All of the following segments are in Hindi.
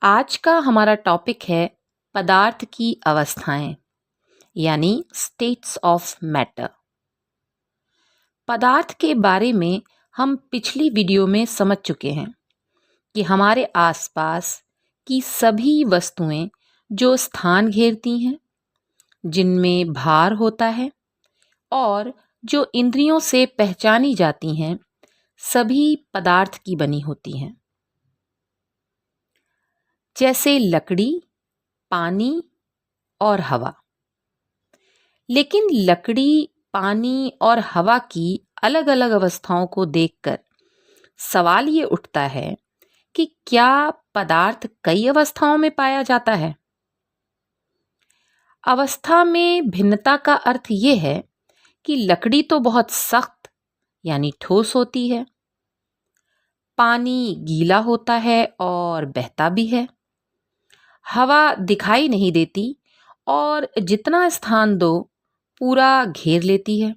आज का हमारा टॉपिक है पदार्थ की अवस्थाएं यानी स्टेट्स ऑफ मैटर। पदार्थ के बारे में हम पिछली वीडियो में समझ चुके हैं कि हमारे आसपास की सभी वस्तुएं जो स्थान घेरती हैं, जिनमें भार होता है और जो इंद्रियों से पहचानी जाती हैं, सभी पदार्थ की बनी होती हैं। जैसे लकड़ी, पानी और हवा। लेकिन लकड़ी, पानी और हवा की अलग अलग अवस्थाओं को देखकर सवाल ये उठता है कि क्या पदार्थ कई अवस्थाओं में पाया जाता है? अवस्था में भिन्नता का अर्थ ये है कि लकड़ी तो बहुत सख्त यानी ठोस होती है, पानी गीला होता है और बहता भी है, हवा दिखाई नहीं देती और जितना स्थान दो पूरा घेर लेती है।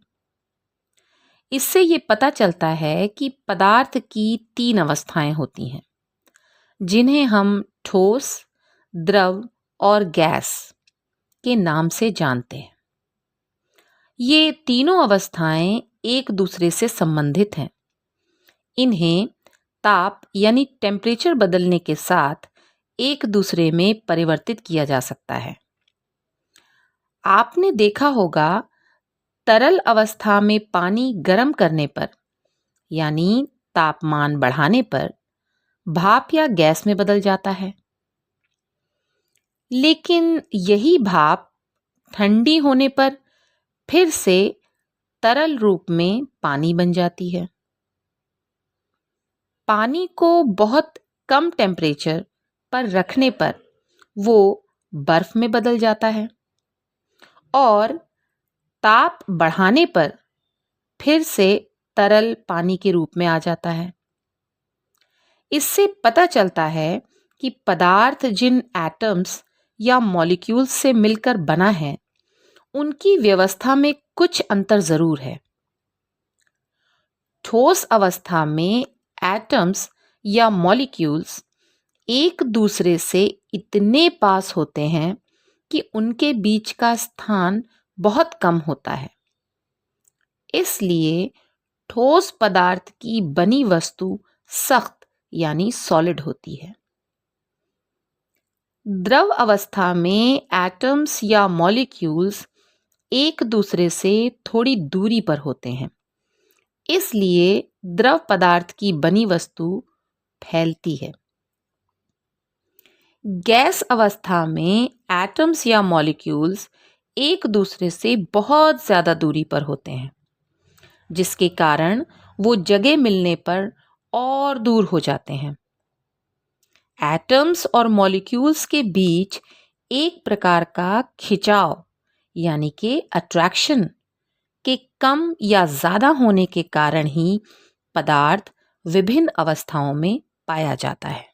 इससे ये पता चलता है कि पदार्थ की 3 अवस्थाएं होती हैं, जिन्हें हम ठोस, द्रव और गैस के नाम से जानते हैं। ये तीनों अवस्थाएं एक दूसरे से संबंधित हैं। इन्हें ताप यानी टेम्परेचर बदलने के साथ एक दूसरे में परिवर्तित किया जा सकता है। आपने देखा होगा, तरल अवस्था में पानी गर्म करने पर यानी तापमान बढ़ाने पर भाप या गैस में बदल जाता है। लेकिन यही भाप ठंडी होने पर फिर से तरल रूप में पानी बन जाती है। पानी को बहुत कम टेम्परेचर पर रखने पर वो बर्फ में बदल जाता है और ताप बढ़ाने पर फिर से तरल पानी के रूप में आ जाता है। इससे पता चलता है कि पदार्थ जिन एटम्स या मॉलिक्यूल्स से मिलकर बना है, उनकी व्यवस्था में कुछ अंतर जरूर है। ठोस अवस्था में एटम्स या मॉलिक्यूल्स एक दूसरे से इतने पास होते हैं कि उनके बीच का स्थान बहुत कम होता है। इसलिए ठोस पदार्थ की बनी वस्तु सख्त यानी सॉलिड होती है। द्रव अवस्था में एटम्स या मॉलिक्यूल्स एक दूसरे से थोड़ी दूरी पर होते हैं। इसलिए द्रव पदार्थ की बनी वस्तु फैलती है। गैस अवस्था में एटम्स या मॉलिक्यूल्स एक दूसरे से बहुत ज़्यादा दूरी पर होते हैं, जिसके कारण वो जगह मिलने पर और दूर हो जाते हैं। एटम्स और मॉलिक्यूल्स के बीच एक प्रकार का खिंचाव यानी कि अट्रैक्शन के कम या ज़्यादा होने के कारण ही पदार्थ विभिन्न अवस्थाओं में पाया जाता है।